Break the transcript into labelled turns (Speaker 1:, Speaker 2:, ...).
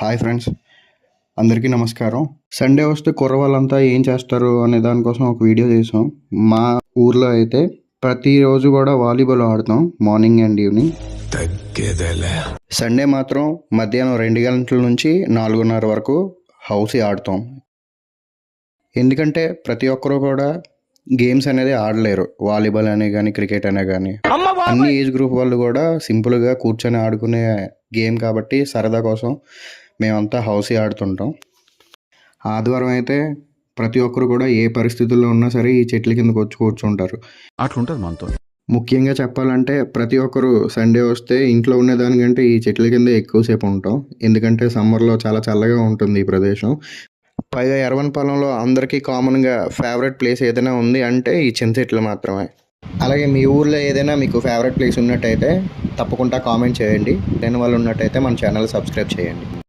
Speaker 1: Hi friends, అందరికీ నమస్కారం. Sunday వస్తే కుర్రవాళ్ళంతా ఏం చేస్తారు అనే దానికోసం ఒక వీడియో చేసాం. మా ఊర్లో అయితే ప్రతిరోజు కూడా వాలీబాల్ ఆడతాం, మార్నింగ్ అండ్ ఈవినింగ్. సండే మాత్రం మధ్యాహ్నం 2 గంటల నుంచి 4:30 వరకు హౌసీ ఆడతాం. ఎందుకంటే ప్రతి ఒక్కరూ కూడా గేమ్స్ అనేది ఆడలేరు. వాలీబాల్ అనే కానీ, క్రికెట్ అనే కానీ, అన్ని ఏజ్ గ్రూప్ వాళ్ళు కూడా సింపుల్గా కూర్చొని ఆడుకునే గేమ్ కాబట్టి సరదా కోసం మేమంతా హౌసీ ఆడుతుంటాం. ఆదివారం అయితే ప్రతి ఒక్కరు కూడా ఏ పరిస్థితుల్లో ఉన్నా సరే ఈ చెట్ల కిందకు వచ్చి కూర్చుంటారు.
Speaker 2: అట్లుంటుంది మనతో.
Speaker 1: ముఖ్యంగా చెప్పాలంటే ప్రతి ఒక్కరు సండే వస్తే ఇంట్లో ఉండేదానికంటే ఈ చెట్ల కింద ఎక్కువసేపు ఉంటాం. ఎందుకంటే సమ్మర్లో చాలా చల్లగా ఉంటుంది ఈ ప్రదేశం. పైగా ఎర్రవనపాలెంలో అందరికీ కామన్గా ఫేవరెట్ ప్లేస్ ఏదైనా ఉంది అంటే ఈ చింత చెట్లు మాత్రమే. అలాగే మీ ఊర్లో ఏదైనా మీకు ఫేవరెట్ ప్లేస్ ఉన్నట్టయితే తప్పకుండా కామెంట్ చేయండి. లేని వాళ్ళు ఉన్నట్టయితే మన ఛానల్ సబ్స్క్రైబ్ చేయండి.